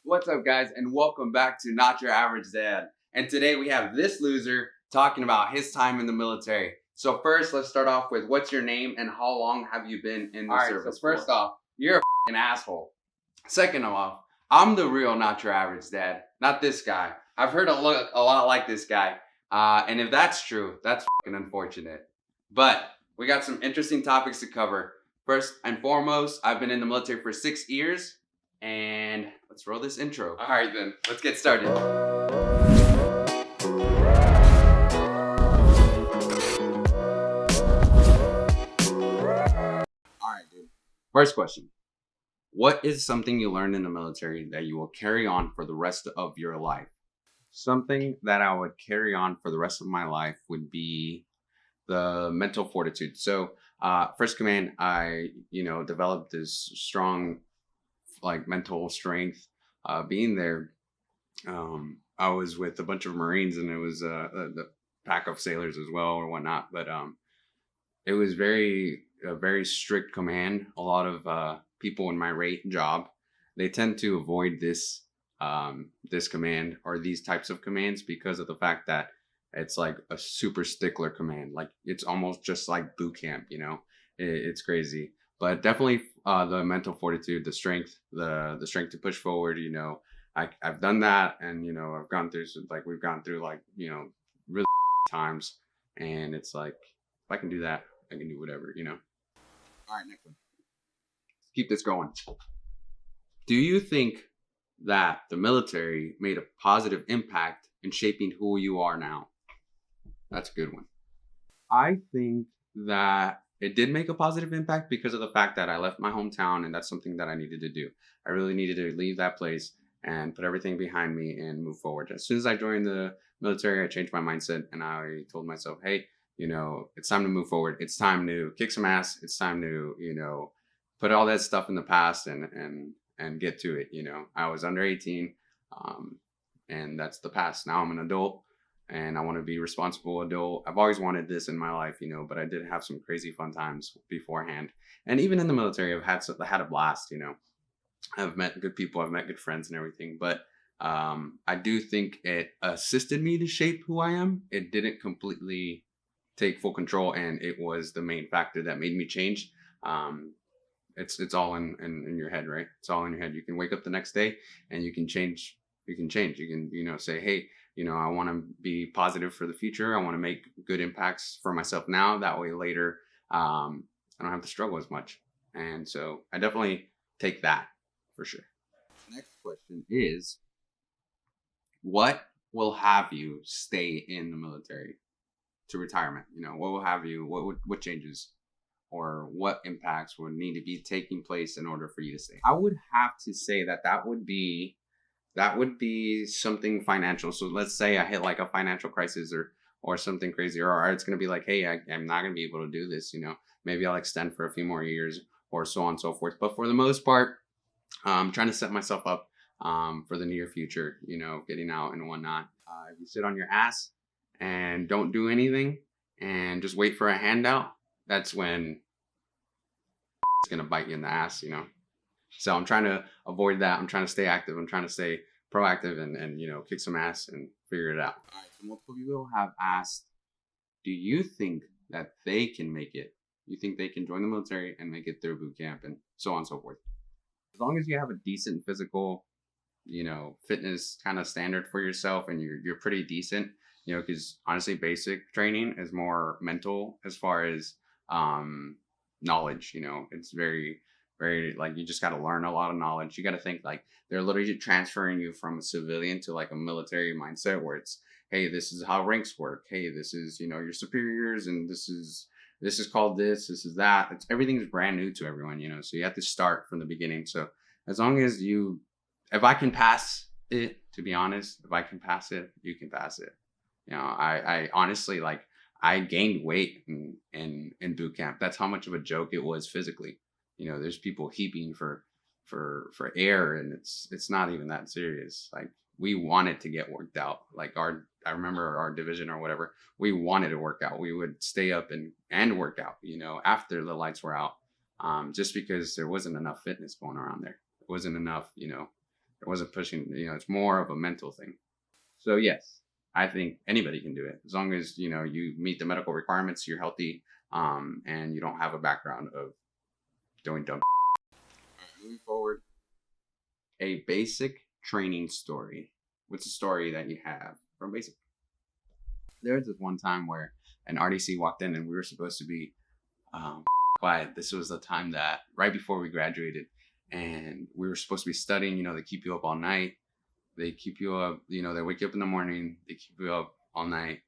What's up, guys, and welcome back to Not Your Average Dad. And today we have this loser talking about his time in the military. So first, let's start off with what's your name and how long have you been in the service? So first off, you're a f***ing asshole. Second of all, I'm the real Not Your Average Dad, not this guy. I've heard a lot like this guy, and if that's true, that's f***ing unfortunate. But we got some interesting topics to cover. First and foremost, I've been in the military for 6 years. And let's roll this intro. All right, then, let's get started. All right, dude. First question. What is something you learned in the military that you will carry on for the rest of your life? Something that I would carry on for the rest of my life would be the mental fortitude. So, first command, I, developed this strong mental strength. Being there, I was with a bunch of Marines, and it was the pack of sailors as well or whatnot. But it was a very strict command. A lot of people in my rate job, they tend to avoid this this command or these types of commands because of the fact that it's like a super stickler command. Like it's almost just like boot camp. It's crazy. But definitely the mental fortitude, the strength to push forward. I've done that, and I've gone through we've gone through really times, and it's like if I can do that, I can do whatever. All right, next one. Let's keep this going. Do you think that the military made a positive impact in shaping who you are now? That's a good one. I think that it did make a positive impact because of the fact that I left my hometown, and that's something that I needed to do. I really needed to leave that place and put everything behind me and move forward. As soon as I joined the military, I changed my mindset, and I told myself, hey, it's time to move forward. It's time to kick some ass. It's time to, put all that stuff in the past and get to it. I was under 18, and that's the past. Now I'm an adult, and I want to be a responsible adult. I've always wanted this in my life, but I did have some crazy fun times beforehand. And even in the military, I've had a blast. I've met good people, I've met good friends and everything. But I do think it assisted me to shape who I am. It didn't completely take full control, and it was the main factor that made me change. It's all in your head, right? It's all in your head. You can wake up the next day and you can change. You can say, hey, I want to be positive for the future. I want to make good impacts for myself now. That way later, I don't have to struggle as much. And so I definitely take that for sure. Next question is, what will have you stay in the military to retirement? What will have you, what changes or what impacts would need to be taking place in order for you to stay? I would have to say that would be something financial. So let's say I hit like a financial crisis or something crazy, or it's going to be like, hey, I'm not going to be able to do this. Maybe I'll extend for a few more years or so on and so forth. But for the most part, I'm trying to set myself up for the near future, getting out and whatnot. If you sit on your ass and don't do anything and just wait for a handout, that's when it's going to bite you in the ass, So I'm trying to avoid that. I'm trying to stay active. I'm trying to stay proactive and kick some ass and figure it out. All right. So multiple people have asked, do you think that they can make it? You think they can join the military and make it through boot camp and so on and so forth? As long as you have a decent physical, fitness kind of standard for yourself, and you're pretty decent, because honestly, basic training is more mental as far as knowledge. It's very you just got to learn a lot of knowledge. You got to think like they're literally transferring you from a civilian to like a military mindset where it's, hey, this is how ranks work. Hey, this is, your superiors, and this is called this is that. Everything's brand new to everyone, so you have to start from the beginning. So as long as if I can pass it, to be honest, if I can pass it, you can pass it. I honestly, I gained weight in boot camp. That's how much of a joke it was physically. There's people heaping for air, and it's not even that serious. Like, we wanted to get worked out. I remember our division or whatever, we wanted to work out. We would stay up and work out, after the lights were out, just because there wasn't enough fitness going around there. It wasn't enough, It wasn't pushing, it's more of a mental thing. So yes, I think anybody can do it as long as, you meet the medical requirements, you're healthy, and you don't have a background of doing dumb. Moving forward, a basic training story. What's a story that you have from basic? There was this one time where an RDC walked in and we were supposed to be quiet. This was the time that right before we graduated, and we were supposed to be studying. They keep you up all night. They keep you up, they wake you up in the morning. They keep you up all night.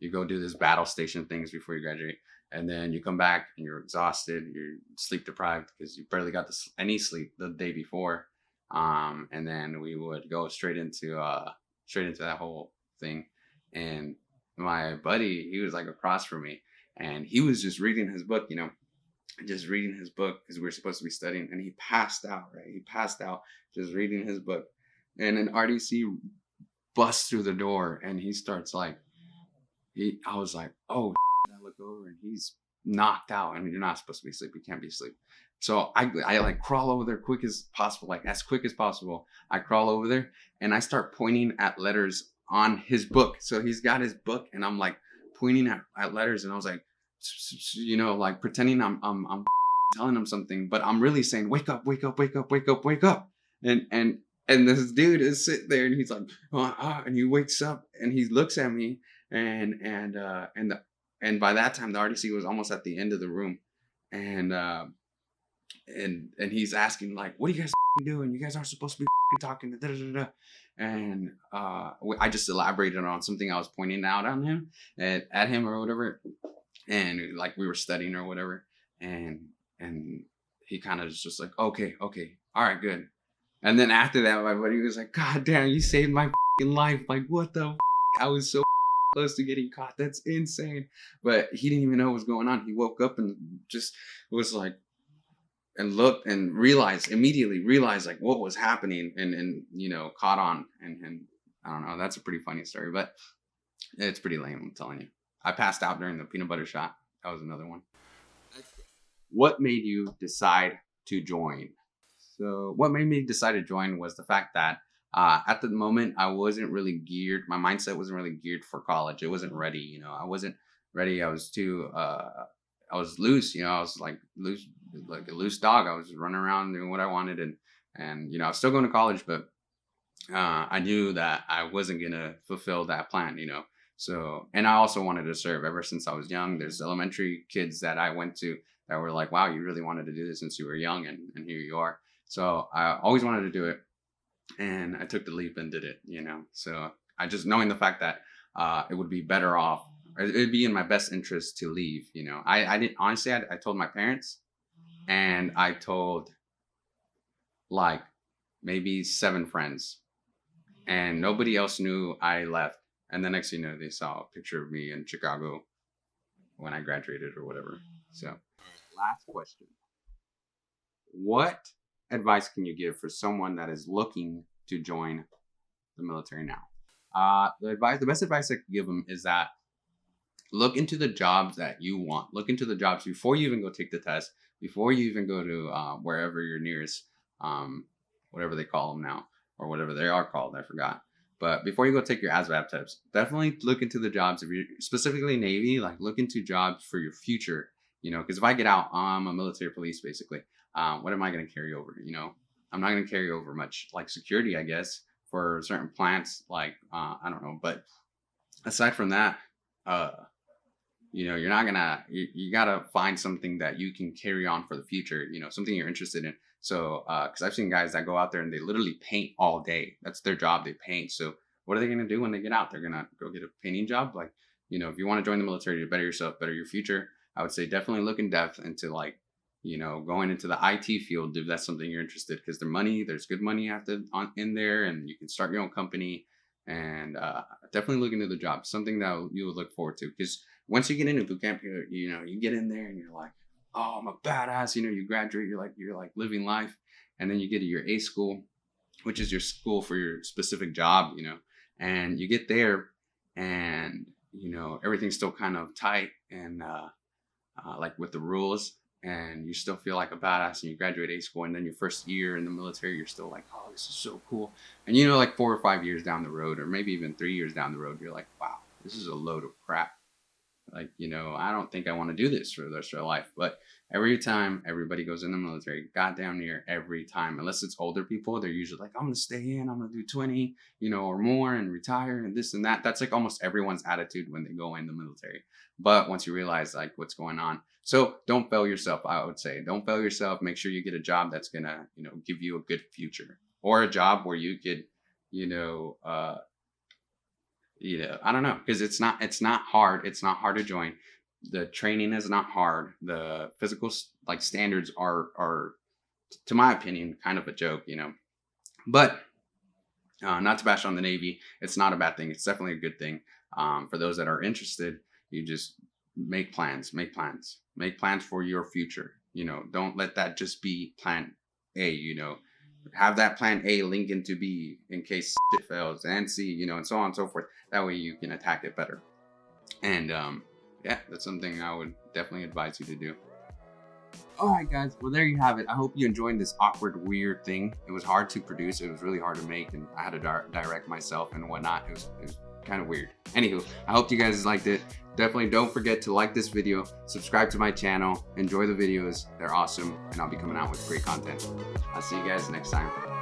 You go do this battle station things before you graduate. And then you come back and you're exhausted. You're sleep deprived because you barely got any sleep the day before. And then we would go straight into that whole thing. And my buddy, he was like across from me, and he was just reading his book, just reading his book because we were supposed to be studying. And he passed out, right? He passed out just reading his book. And an RDC busts through the door, and he starts like, I was like, oh, I look over and he's knocked out. I mean, you're not supposed to be asleep. You can't be asleep. So I like crawl over there quick as possible, like as quick as possible. I crawl over there and I start pointing at letters on his book. So he's got his book and I'm like pointing at letters, and I was like, like pretending I'm telling him something, but I'm really saying, wake up, wake up, wake up, wake up, wake up. And this dude is sitting there and he's like, and he wakes up and he looks at me, and by that time the RDC was almost at the end of the room, and he's asking like, what are you guys doing? You guys aren't supposed to be talking. Da, da, da, da. And I just elaborated on something I was pointing out on him at him or whatever, and like we were studying or whatever, and he kind of just like, okay, all right, good. And then after that, my buddy was like, God damn, you saved my life. Like, what the I was so close to getting caught. That's insane. But he didn't even know what was going on. He woke up and just was like, and looked and immediately realized like what was happening, and caught on. And I don't know, that's a pretty funny story, but it's pretty lame, I'm telling you. I passed out during the peanut butter shot. That was another one. What made you decide to join? So what made me decide to join was the fact that at the moment I wasn't really geared. My mindset wasn't really geared for college. It wasn't ready. I wasn't ready. I was too. I was loose. I was like loose, like a loose dog. I was running around doing what I wanted, and I was still going to college, but I knew that I wasn't gonna fulfill that plan. So, and I also wanted to serve ever since I was young. There's elementary kids that I went to that were like, wow, you really wanted to do this since you were young, and here you are. So I always wanted to do it, and I took the leap and did it, So I just, knowing the fact that it would be better off, or it'd be in my best interest to leave, I didn't, honestly, I told my parents, and I told like maybe 7 friends, and nobody else knew I left. And the next thing you know, they saw a picture of me in Chicago when I graduated or whatever. So last question. What advice can you give for someone that is looking to join the military now? The best advice I could give them is that look into the jobs that you want. Look into the jobs before you even go take the test, before you even go to wherever your nearest, whatever they call them now, or whatever they are called, I forgot. But before you go take your ASVAB tests, definitely look into the jobs. If you're specifically Navy, like look into jobs for your future, because if I get out, I'm a military police basically. What am I going to carry over? I'm not going to carry over much like security, I guess, for certain plants. Like, I don't know. But aside from that, you're not going to, you got to find something that you can carry on for the future, something you're interested in. So, cause I've seen guys that go out there and they literally paint all day. That's their job. They paint. So what are they going to do when they get out? They're going to go get a painting job. Like, if you want to join the military to better yourself, better your future, I would say definitely look in depth into like, going into the IT field if that's something you're interested, because there's good money in there, and you can start your own company, and definitely look into the job, something that you would look forward to. Because once you get into boot camp, you get in there and you're like, oh, I'm a badass. You graduate, you're like living life, and then you get to your A school, which is your school for your specific job, and you get there, and everything's still kind of tight and like with the rules. and you still feel like a badass, and you graduate high school, and then your first year in the military, you're still like, oh, this is so cool. And you know, like 4 or 5 years down the road, or maybe even 3 years down the road, you're like, wow, this is a load of crap. Like, you know, I don't think I want to do this for the rest of their life. But every time everybody goes in the military, goddamn near every time, unless it's older people, they're usually like, I'm going to stay in, I'm going to do 20, you know, or more and retire and this and that. That's like almost everyone's attitude when they go in the military. But once you realize like what's going on, so don't fail yourself, I would say. Don't fail yourself. Make sure you get a job that's going to, you know, give you a good future, or a job where you could, you know, I don't know, because it's not hard. It's not hard to join. The training is not hard. The physical like standards are, to my opinion, kind of a joke, you know. But not to bash on the Navy, it's not a bad thing. It's definitely a good thing. For those that are interested, you just make plans for your future. You know, don't let that just be plan A. You know, have that plan A link into B in case shit fails, and C, you know, and so on and so forth. That way you can attack it better. And yeah, that's something I would definitely advise you to do. All right, guys. Well, there you have it. I hope you enjoyed this awkward, weird thing. It was hard to produce. It was really hard to make, and I had to direct myself and whatnot. It was kind of weird. Anywho, I hope you guys liked it. Definitely don't forget to like this video, subscribe to my channel, enjoy the videos. They're awesome, and I'll be coming out with great content. I'll see you guys next time.